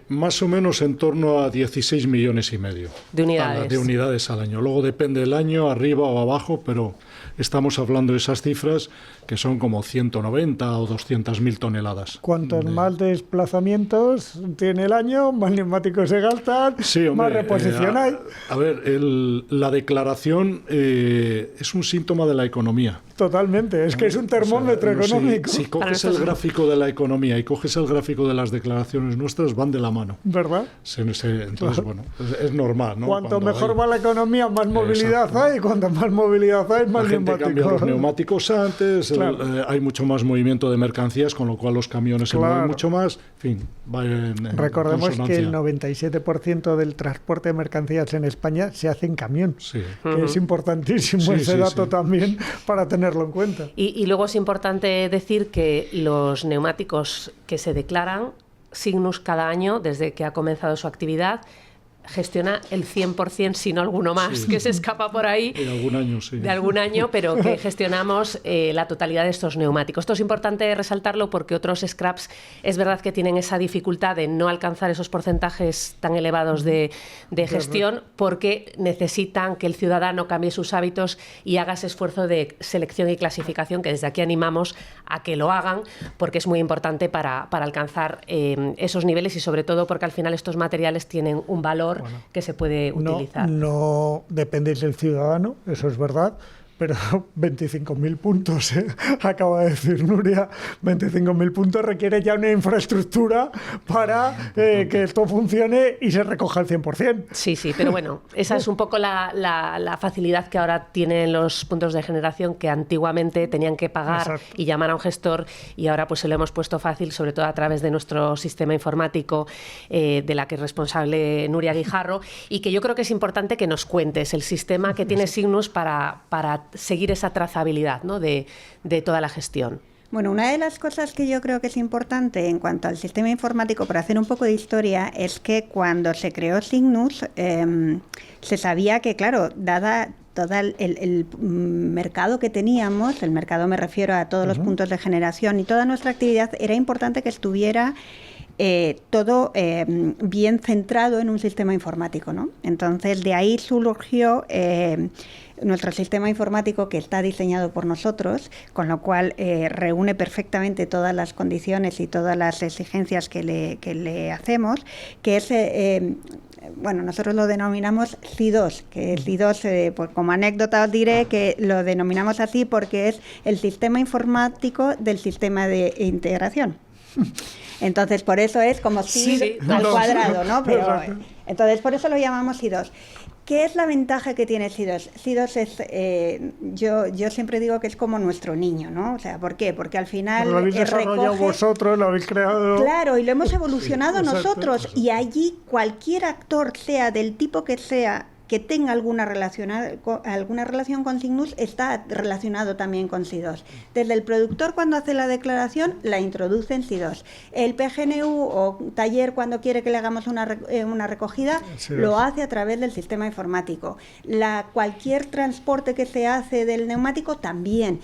más o menos en torno a 16 millones y medio de unidades. De unidades al año. Luego depende del año, arriba o abajo, pero estamos hablando de esas cifras que son como 190 o 200.000 toneladas. Cuantos más desplazamientos tiene el año, más neumáticos se gastan, sí, hombre, más reposición hay. A ver, la declaración es un síntoma de la economía. Totalmente, es que es un termómetro económico. Si coges el gráfico de la economía y coges el gráfico de las declaraciones nuestras, van de la mano. ¿Verdad? Entonces, bueno, es normal, ¿no? Cuanto mejor va la economía, más movilidad hay, y cuanto más movilidad hay, más neumáticos cambian los neumáticos antes, Claro. hay mucho más movimiento de mercancías, con lo cual los camiones se mueven mucho más. En fin, va en Recordemos que el consonancia. 97% del transporte de mercancías en España se hace en camión, Sí. que es importantísimo Sí, ese sí, dato sí. también para tenerlo en cuenta. Y luego es importante decir que los neumáticos que se declaran, Cygnus cada año, desde que ha comenzado su actividad, gestiona el 100%, si no alguno más, Sí. que se escapa por ahí. De algún año, sí. De algún año, pero que gestionamos la totalidad de estos neumáticos. Esto es importante resaltarlo porque otros scraps es verdad que tienen esa dificultad de no alcanzar esos porcentajes tan elevados de gestión, porque necesitan que el ciudadano cambie sus hábitos y haga ese esfuerzo de selección y clasificación, que desde aquí animamos a que lo hagan, porque es muy importante para alcanzar esos niveles y sobre todo porque al final estos materiales tienen un valor que se puede utilizar. No dependéis del ciudadano, eso es verdad, pero 25.000 puntos, acaba de decir Nuria, 25.000 puntos requiere ya una infraestructura para que esto funcione y se recoja al 100%. Sí, pero bueno, esa es un poco la facilidad que ahora tienen los puntos de generación, que antiguamente tenían que pagar Exacto. y llamar a un gestor, y ahora pues se lo hemos puesto fácil, sobre todo a través de nuestro sistema informático, de la que es responsable Nuria Guijarro, y que yo creo que es importante que nos cuentes el sistema que tiene Cygnus para seguir esa trazabilidad, ¿no?, de toda la gestión. Bueno, una de las cosas que yo creo que es importante en cuanto al sistema informático, para hacer un poco de historia, es que cuando se creó Cygnus, se sabía que, claro, dada todo el mercado que teníamos, el mercado me refiero a todos los puntos de generación y toda nuestra actividad, era importante que estuviera todo bien centrado en un sistema informático, ¿no? Entonces, de ahí surgió nuestro sistema informático, que está diseñado por nosotros, con lo cual reúne perfectamente todas las condiciones y todas las exigencias que le hacemos, que es... bueno, nosotros lo denominamos CI2, que es CI2, pues como anécdota os diré que lo denominamos así porque es el sistema informático del sistema de integración. Entonces, por eso es como CI al cuadrado, ¿no? Pero, entonces, por eso lo llamamos CI2. ¿Qué es la ventaja que tiene CI2? CI2 es, yo siempre digo que es como nuestro niño, ¿no? O sea, ¿por qué? Porque al final lo habéis desarrollado vosotros, lo habéis creado. Claro, y lo hemos evolucionado nosotros. Exacto. Y allí cualquier actor, sea del tipo que sea, que tenga alguna relación con Cygnus, está relacionado también con CI2. Desde el productor, cuando hace la declaración, la introduce en CI2. El PGNU o taller, cuando quiere que le hagamos una recogida, lo hace a través del sistema informático. Cualquier transporte que se hace del neumático, también.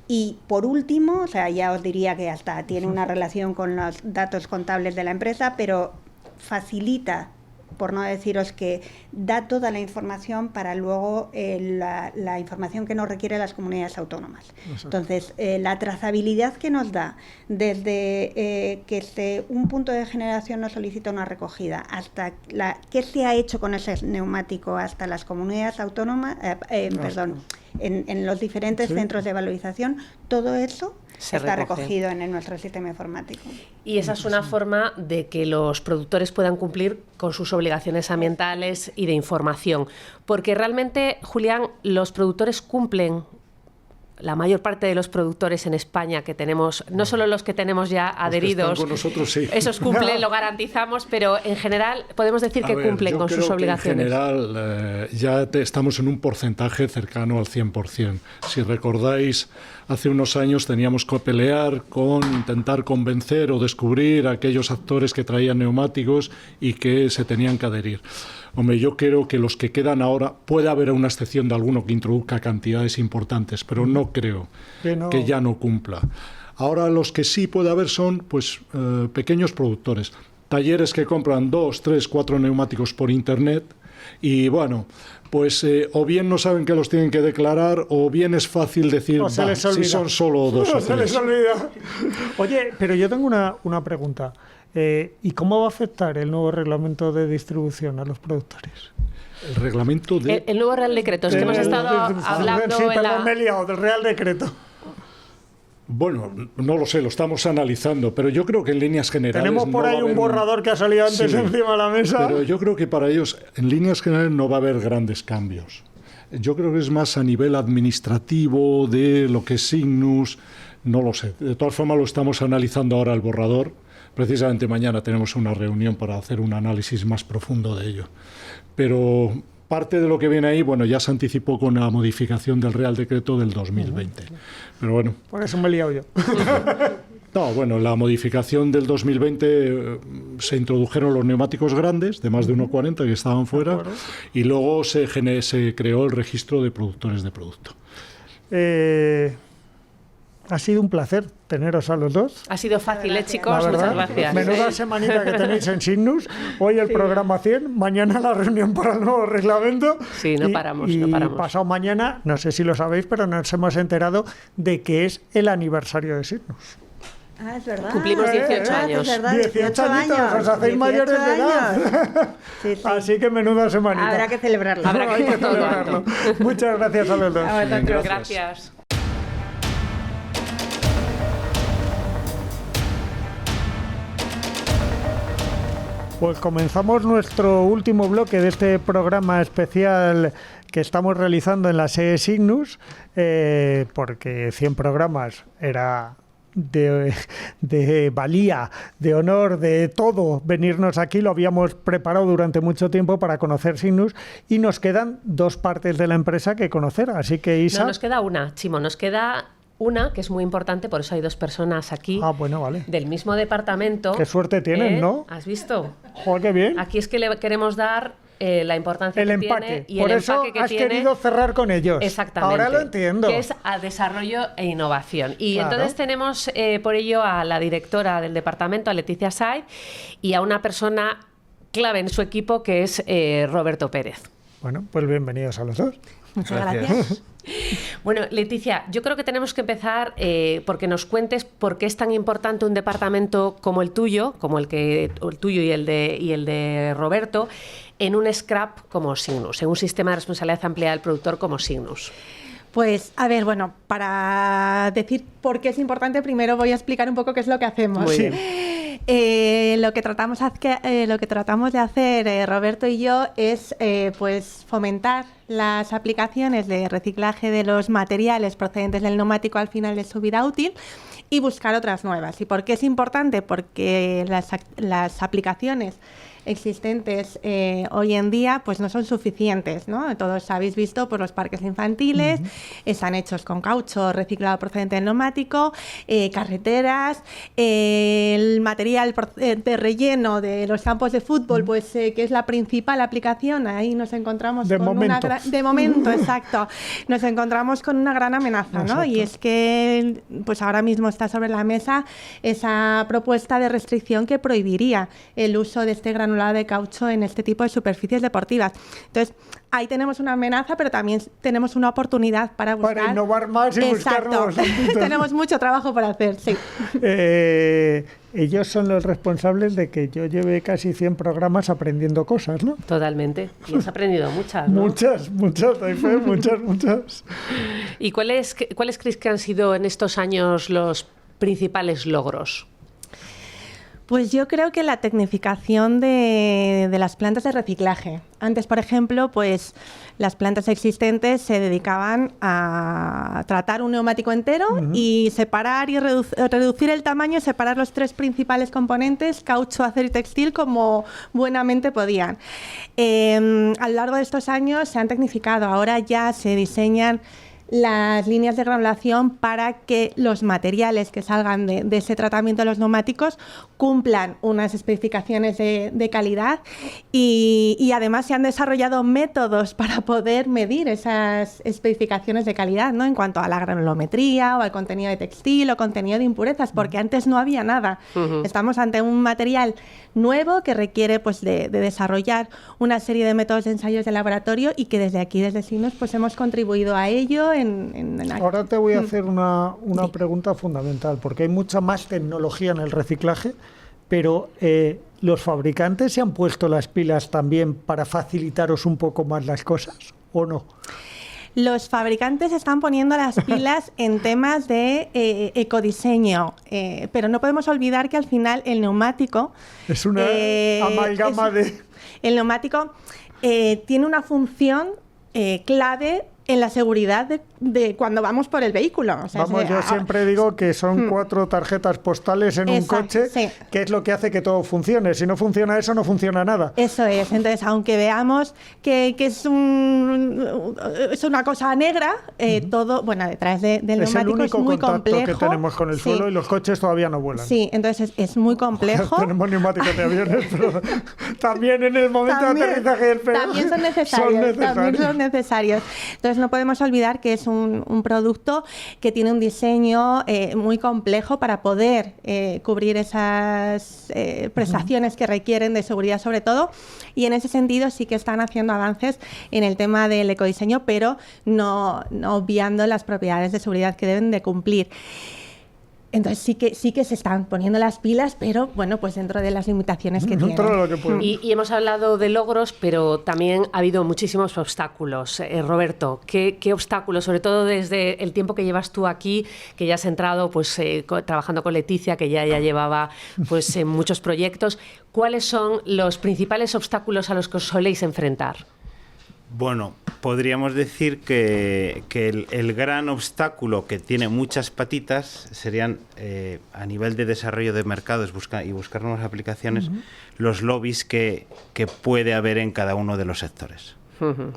Y por último, o sea, ya os diría que hasta tiene una relación con los datos contables de la empresa, pero facilita, por no deciros que da toda la información para luego la información que nos requiere las comunidades autónomas. Exacto. Entonces, la trazabilidad que nos da desde que un punto de generación nos solicita una recogida hasta qué se ha hecho con ese neumático hasta las comunidades autónomas, en los diferentes centros de valorización, todo eso está recogido en nuestro sistema informático. Y esa es una forma de que los productores puedan cumplir con sus obligaciones ambientales y de información. Porque realmente, Julián, los productores cumplen, la mayor parte de los productores en España que tenemos, no solo los que tenemos ya adheridos, con nosotros, sí. Esos cumplen, lo garantizamos, pero en general podemos decir que cumplen con sus obligaciones. En general estamos en un porcentaje cercano al 100%. Si recordáis, hace unos años teníamos que pelear con intentar convencer o descubrir a aquellos actores que traían neumáticos y que se tenían que adherir. Hombre, yo creo que los que quedan ahora, puede haber una excepción de alguno que introduzca cantidades importantes, pero no creo que ya no cumpla. Ahora los que sí puede haber son pues pequeños productores, talleres que compran 2, 3, 4 neumáticos por internet y bueno, pues o bien no saben que los tienen que declarar o bien es fácil decir si son solo 2 o 3. Se les olvida. Oye, pero yo tengo una pregunta. ¿Y cómo va a afectar el nuevo reglamento de distribución a los productores? El reglamento de... El nuevo Real Decreto, es que hemos estado hablando... Sí, perdón, me he liado, del Real Decreto. Bueno, no lo sé, lo estamos analizando, pero yo creo que en líneas generales... Tenemos por ahí un borrador que ha salido antes encima de la mesa. Pero yo creo que para ellos, en líneas generales, no va a haber grandes cambios. Yo creo que es más a nivel administrativo de lo que es Cygnus, no lo sé. De todas formas lo estamos analizando ahora el borrador. Precisamente mañana tenemos una reunión para hacer un análisis más profundo de ello. Pero parte de lo que viene ahí, bueno, ya se anticipó con la modificación del Real Decreto del 2020. Pero bueno. Por eso me he liado yo. No, bueno, la modificación del 2020 se introdujeron los neumáticos grandes, de más de 1,40 que estaban fuera, y luego se creó el registro de productores de producto. Ha sido un placer teneros a los dos. Ha sido fácil, chicos. Muchas gracias. Menuda semanita que tenéis en Cygnus. Hoy el programa 100, mañana la reunión para el nuevo reglamento. Sí, no paramos. Pasado mañana, no sé si lo sabéis, pero nos hemos enterado de que es el aniversario de Cygnus. Ah, es verdad. Cumplimos 18 años. Es verdad, 18 añitos, os hacéis mayores de edad. Sí, sí. Así que menuda semanita. Habrá que celebrarlo. Habrá que celebrarlo. Muchas gracias a los dos. Gracias. Pues comenzamos nuestro último bloque de este programa especial que estamos realizando en la sede Cygnus, porque 100 programas era de valía, de honor, de todo venirnos aquí. Lo habíamos preparado durante mucho tiempo para conocer Cygnus y nos quedan 2 partes de la empresa que conocer. Así que, Isa... No, nos queda una, Chimo, nos queda... Una, que es muy importante, por eso hay 2 personas aquí vale. del mismo departamento. Qué suerte tienen, ¿no? ¿Has visto? Joder, qué bien. Aquí es que le queremos dar la importancia el que empaque. tiene y por el eso empaque que has tiene. Querido cerrar con ellos. Exactamente. Ahora lo entiendo. Que es a desarrollo e innovación. Y claro. entonces tenemos por ello a la directora del departamento, a Leticia Saiz, y a una persona clave en su equipo que es Roberto Pérez. Bueno, pues bienvenidos a los dos. Muchas gracias. Bueno, Leticia, yo creo que tenemos que empezar porque nos cuentes por qué es tan importante un departamento como el tuyo, y el de Roberto, en un scrap como Cygnus, en un sistema de responsabilidad ampliada del productor como Cygnus. Pues, a ver, bueno, para decir por qué es importante, primero voy a explicar un poco qué es lo que hacemos. Muy bien. Lo que tratamos de hacer Roberto y yo es pues fomentar las aplicaciones de reciclaje de los materiales procedentes del neumático al final de su vida útil y buscar otras nuevas. ¿Y por qué es importante? Porque las aplicaciones existentes hoy en día pues no son suficientes, ¿no? Todos habéis visto por los parques infantiles, están hechos con caucho reciclado procedente del neumático, carreteras, el material de relleno de los campos de fútbol, pues que es la principal aplicación, ahí nos encontramos de con momento. de momento, exacto, nos encontramos con una gran amenaza, ¿no? Y es que pues ahora mismo está sobre la mesa esa propuesta de restricción que prohibiría el uso de este granulado de caucho en este tipo de superficies deportivas. Entonces, ahí tenemos una amenaza, pero también tenemos una oportunidad para buscar... Para innovar más y buscar nuevos ámbitos. Tenemos mucho trabajo por hacer, sí. Ellos son los responsables de que yo lleve casi 100 programas aprendiendo cosas, ¿no? Totalmente. Y has aprendido muchas, ¿no? Muchas, muchas. ¿Y cuáles crees que han sido en estos años los principales logros? Pues yo creo que la tecnificación de las plantas de reciclaje. Antes, por ejemplo, pues las plantas existentes se dedicaban a tratar un neumático entero y separar y reducir el tamaño, separar los 3 principales componentes, caucho, acero y textil, como buenamente podían. A lo largo de estos años se han tecnificado. Ahora ya se diseñan las líneas de granulación para que los materiales que salgan de ese tratamiento de los neumáticos cumplan unas especificaciones de calidad y además se han desarrollado métodos para poder medir esas especificaciones de calidad, ¿no? En cuanto a la granulometría o al contenido de textil o contenido de impurezas, porque antes no había nada. Estamos ante un material nuevo que requiere pues de desarrollar una serie de métodos de ensayos de laboratorio y que desde aquí, desde Cygnus, pues hemos contribuido a ello. Ahora te voy a hacer una pregunta fundamental, porque hay mucha más tecnología en el reciclaje, pero ¿los fabricantes se han puesto las pilas también para facilitaros un poco más las cosas o no? Los fabricantes están poniendo las pilas en temas de ecodiseño, pero no podemos olvidar que al final el neumático... Es una amalgama de... El neumático tiene una función clave en la seguridad de cuando vamos por el vehículo. O sea, yo siempre digo que son 4 tarjetas postales en un coche, que es lo que hace que todo funcione. Si no funciona eso, no funciona nada. Eso es. Entonces, aunque veamos que es una cosa negra, todo, bueno, detrás del neumático es muy complejo. Es el único contacto que tenemos con el suelo, y los coches todavía no vuelan. Sí, entonces es muy complejo. Tenemos neumáticos de aviones, pero también en el momento de aterrizaje del peor. También son necesarios. Entonces, no podemos olvidar que es un producto que tiene un diseño muy complejo para poder cubrir esas prestaciones que requieren de seguridad sobre todo, y en ese sentido sí que están haciendo avances en el tema del ecodiseño, pero no obviando las propiedades de seguridad que deben de cumplir. Entonces sí que se están poniendo las pilas, pero bueno, pues dentro de las limitaciones que tienen. Y hemos hablado de logros, pero también ha habido muchísimos obstáculos. Roberto, ¿qué obstáculos, sobre todo desde el tiempo que llevas tú aquí, que ya has entrado pues trabajando con Leticia, que ya llevaba pues muchos proyectos, cuáles son los principales obstáculos a los que os soléis enfrentar? Bueno, podríamos decir que el gran obstáculo que tiene muchas patitas serían, a nivel de desarrollo de mercados y buscar nuevas aplicaciones, los lobbies que puede haber en cada uno de los sectores.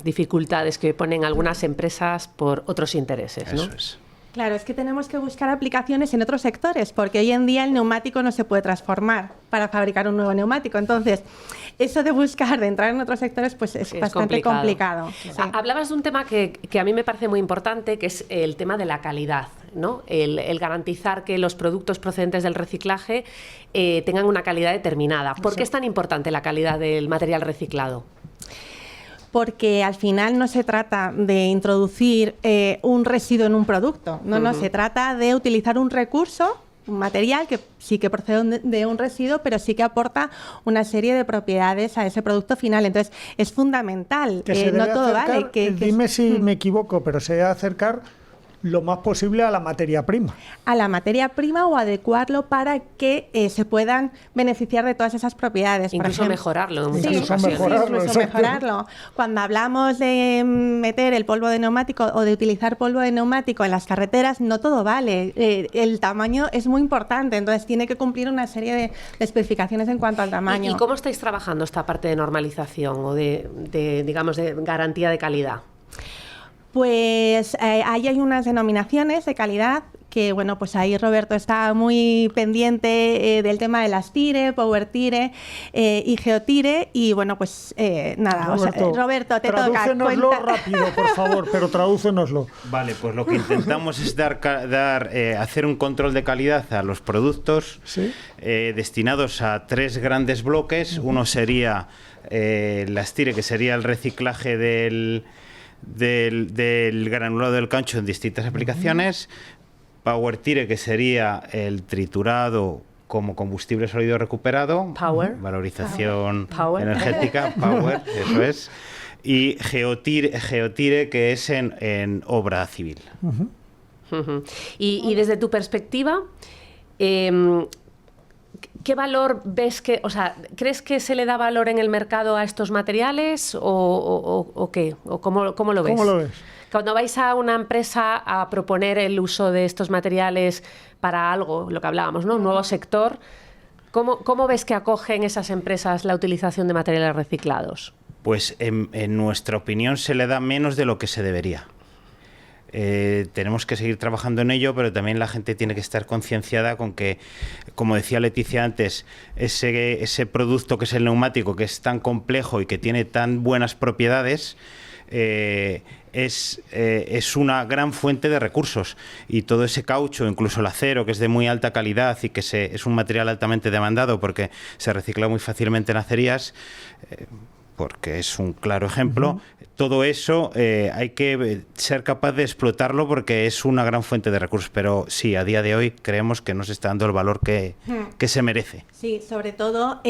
Dificultades que ponen algunas empresas por otros intereses, ¿no? Eso es. Claro, es que tenemos que buscar aplicaciones en otros sectores, porque hoy en día el neumático no se puede transformar para fabricar un nuevo neumático. Entonces, eso de entrar en otros sectores, pues es bastante complicado. Sí. Hablabas de un tema que a mí me parece muy importante, que es el tema de la calidad, ¿no? El garantizar que los productos procedentes del reciclaje tengan una calidad determinada. ¿Por qué es tan importante la calidad del material reciclado? Porque al final no se trata de introducir un residuo en un producto, no, se trata de utilizar un recurso, un material que sí que procede de un residuo, pero sí que aporta una serie de propiedades a ese producto final. Entonces, es fundamental, no todo vale. Dime si me equivoco, pero se debe acercar lo más posible a la materia prima. A la materia prima, o adecuarlo para que se puedan beneficiar de todas esas propiedades. Incluso mejorarlo en muchas ocasiones. Incluso mejorarlo. Cuando hablamos de meter el polvo de neumático o de utilizar polvo de neumático en las carreteras, no todo vale. El tamaño es muy importante, entonces tiene que cumplir una serie de especificaciones en cuanto al tamaño. ¿Y cómo estáis trabajando esta parte de normalización o de garantía de calidad? Pues ahí hay unas denominaciones de calidad que, bueno, pues ahí Roberto está muy pendiente del tema de las TIRE, Power TIRE y Geotire, y bueno, pues nada, Roberto, te toca. Tradúcenoslo rápido, por favor, pero tradúcenoslo. Vale, pues lo que intentamos es hacer un control de calidad a los productos destinados a 3 grandes bloques. Uno sería las TIRE, que sería el reciclaje del granulado del caucho en distintas aplicaciones. Power Tire, que sería el triturado como combustible sólido recuperado. Power. Valorización energética. Power, eso es. Y Geotire, que es en obra civil. Y desde tu perspectiva, ¿qué valor ves crees que se le da valor en el mercado a estos materiales o qué? ¿O cómo lo ves? ¿Cómo lo ves? Cuando vais a una empresa a proponer el uso de estos materiales para algo, lo que hablábamos, ¿no? Un nuevo sector, ¿cómo ves que acogen esas empresas la utilización de materiales reciclados? Pues en nuestra opinión se le da menos de lo que se debería. Tenemos que seguir trabajando en ello, pero también la gente tiene que estar concienciada con que, como decía Leticia antes, ese producto que es el neumático, que es tan complejo y que tiene tan buenas propiedades, es una gran fuente de recursos, y todo ese caucho, incluso el acero, que es de muy alta calidad y que es un material altamente demandado porque se recicla muy fácilmente en acerías, porque es un claro ejemplo. Todo eso hay que ser capaz de explotarlo porque es una gran fuente de recursos, pero sí, a día de hoy creemos que no se está dando el valor que se merece. Sí, sobre todo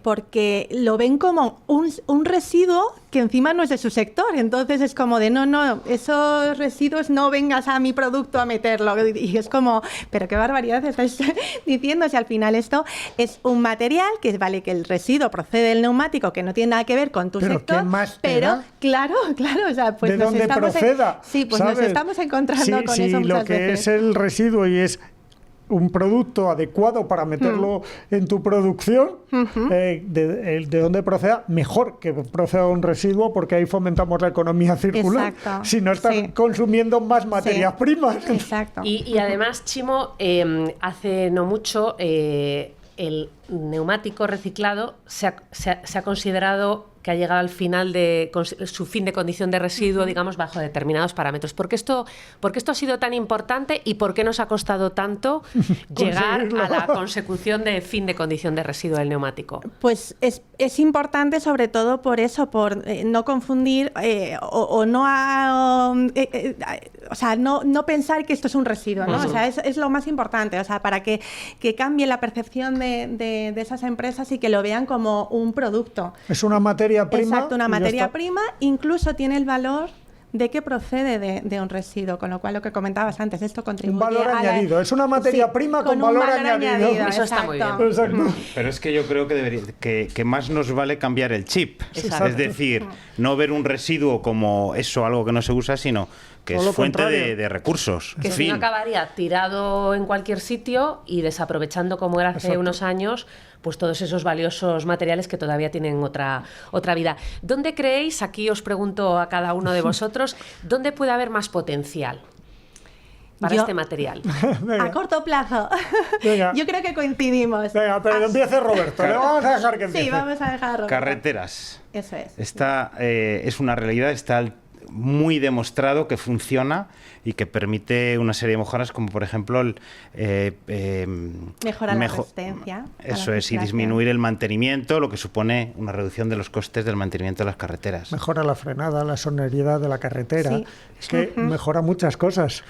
porque lo ven como un residuo que encima no es de su sector, entonces es como de no, esos residuos no vengas a mi producto a meterlo, y es como, pero qué barbaridad estáis diciendo, si al final esto es un material que vale que el residuo procede del neumático, que no tiene nada que ver ver con tu sector, ¿qué más pero claro, o sea, pues de dónde proceda. Sí, pues ¿sabes? nos estamos encontrando con eso muchas lo que veces. es el residuo y es un producto adecuado para meterlo en tu producción, de dónde proceda, mejor que proceda un residuo, porque ahí fomentamos la economía circular. Exacto. Si no estás consumiendo más materias primas. Exacto. Y además, Chimo, hace no mucho el neumático reciclado se ha considerado que ha llegado al final de su fin de condición de residuo, digamos, bajo determinados parámetros. ¿Por qué esto ha sido tan importante y por qué nos ha costado tanto llegar a la consecución de fin de condición de residuo del neumático? Pues es importante sobre todo por eso, por no confundir o sea, no pensar que esto es un residuo, ¿no? O sea, es lo más importante, o sea, para que cambie la percepción de esas empresas y que lo vean como un producto. Es una materia prima. Exacto, una materia prima, incluso tiene el valor de que procede de un residuo, con lo cual lo que comentabas antes, esto contribuye un valor añadido, es una materia prima con valor añadido. Eso está muy bien. Exacto. Pero es que yo creo que más nos vale cambiar el chip. Exacto. Es decir, no ver un residuo como eso, algo que no se usa, sino que todo es fuente contrario. de recursos. Que si no acabaría tirado en cualquier sitio y desaprovechando, como era hace unos años, pues todos esos valiosos materiales que todavía tienen otra vida. ¿Dónde creéis, aquí os pregunto a cada uno de vosotros, dónde puede haber más potencial para este material? A corto plazo. Venga. Yo creo que coincidimos. Venga, pero empiece Roberto, le vamos a dejar que empiece. Sí, vamos a dejar a Roberto. Carreteras. Eso es. Es una realidad, está muy demostrado que funciona y que permite una serie de mejoras, como por ejemplo mejorar la resistencia. Eso es, y disminuir el mantenimiento, lo que supone una reducción de los costes del mantenimiento de las carreteras. Mejora la frenada, la sonoridad de la carretera. Sí. Es que mejora muchas cosas.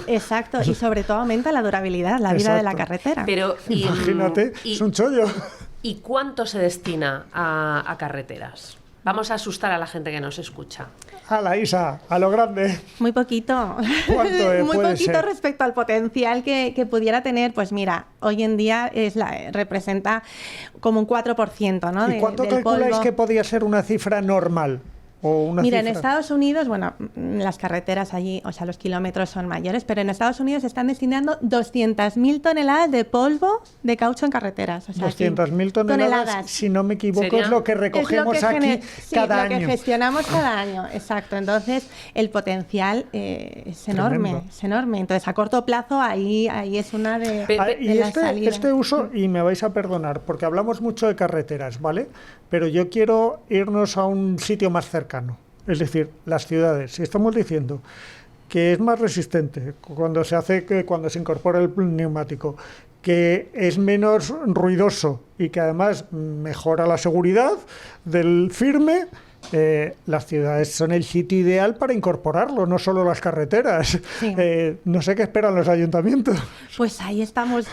Exacto, y sobre todo aumenta la durabilidad, la vida de la carretera. Pero imagínate, es un chollo. ¿Y cuánto se destina a carreteras? Vamos a asustar a la gente que nos escucha. A la Isa, a lo grande. Muy poquito. ¿Cuánto Muy puede poquito ser? respecto al potencial que pudiera tener. Pues mira, hoy en día representa como un 4%, ¿no? ¿Y cuánto del calculáis polvo. que podía ser una cifra normal? O una Mira, en cifra... Estados Unidos, bueno, las carreteras allí, o sea, los kilómetros son mayores, pero en Estados Unidos se están destinando 200.000 toneladas de polvo de caucho en carreteras. O sea, 200.000 toneladas, si no me equivoco, es lo que recogemos aquí cada año. Lo que gestionamos cada año, exacto. Entonces, el potencial es enorme, Tremendo. es enorme. Entonces, a corto plazo, ahí es una de Y las salidas. este uso, y me vais a perdonar, porque hablamos mucho de carreteras, ¿vale? Pero yo quiero irnos a un sitio más cercano, es decir, las ciudades. Si estamos diciendo que es más resistente cuando se incorpora el neumático, que es menos ruidoso y que además mejora la seguridad del firme, las ciudades son el sitio ideal para incorporarlo, no solo las carreteras. Sí. No sé qué esperan los ayuntamientos. Pues ahí estamos,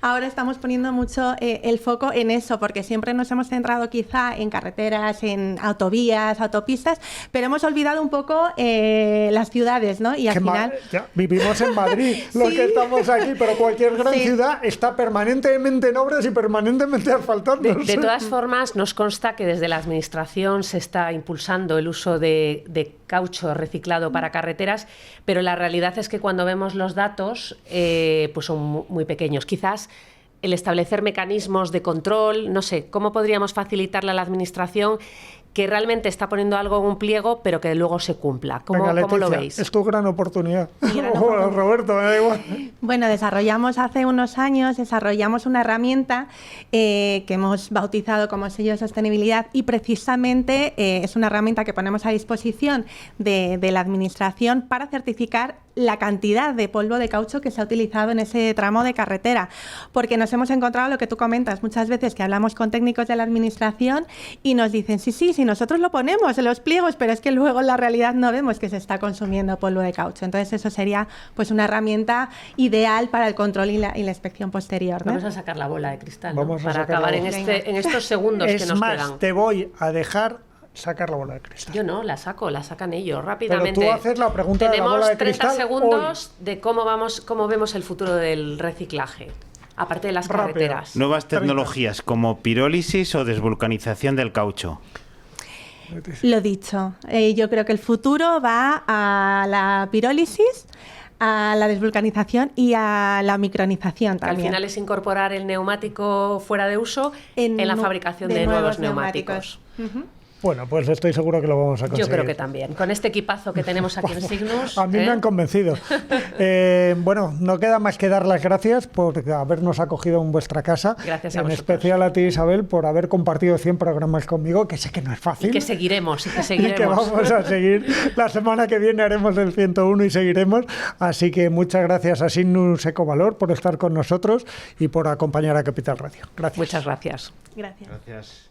ahora estamos poniendo mucho el foco en eso, porque siempre nos hemos centrado quizá en carreteras, en autovías, autopistas, pero hemos olvidado un poco las ciudades, ¿no? Y al final... vivimos en Madrid, los Sí. que estamos aquí, pero cualquier gran Sí. ciudad está permanentemente en obras y permanentemente asfaltando. De todas formas, nos consta que desde la Administración se está impulsando el uso de caucho reciclado para carreteras, pero la realidad es que cuando vemos los datos, pues son muy pequeños. Quizás el establecer mecanismos de control, no sé, ¿cómo podríamos facilitarle a la Administración que realmente está poniendo algo en un pliego, pero que luego se cumpla? ¿Cómo, Venga, ¿cómo lo Leticia, veis? es tu gran oportunidad. gran O oportunidad. Roberto, me da igual. Bueno, hace unos años desarrollamos una herramienta que hemos bautizado como sello de sostenibilidad y precisamente es una herramienta que ponemos a disposición de la Administración para certificar la cantidad de polvo de caucho que se ha utilizado en ese tramo de carretera, porque nos hemos encontrado lo que tú comentas muchas veces, que hablamos con técnicos de la Administración y nos dicen, sí, nosotros lo ponemos en los pliegos, pero es que luego en la realidad no vemos que se está consumiendo polvo de caucho. Entonces eso sería pues una herramienta ideal para el control y la inspección posterior, ¿no? Vamos a sacar la bola de cristal, ¿no? Vamos a Para sacar acabar la en, bola. en estos segundos que Es nos más, quedan. te voy a dejar sacar la bola de cristal. Yo no, la sacan ellos rápidamente. Pero tú haces la pregunta de la Tenemos bola de 30 cristal segundos de cómo vemos el futuro del reciclaje. aparte de las carreteras. Nuevas tecnologías como pirólisis o desvulcanización del caucho. Lo dicho, yo creo que el futuro va a la pirólisis, a la desvulcanización y a la micronización también. Al final es incorporar el neumático fuera de uso en la fabricación de nuevos neumáticos. Bueno, pues estoy seguro que lo vamos a conseguir. Yo creo que también. Con este equipazo que tenemos aquí en Signus... A mí me han convencido. Bueno, no queda más que dar las gracias por habernos acogido en vuestra casa. Gracias a en vosotros. especial a ti, Isabel, por haber compartido 100 programas conmigo, que sé que no es fácil. Y que seguiremos, y que Y seguiremos. que vamos a seguir. La semana que viene haremos el 101 y seguiremos. Así que muchas gracias a Signus Ecovalor por estar con nosotros y por acompañar a Capital Radio. Gracias. Muchas gracias. Gracias. Gracias.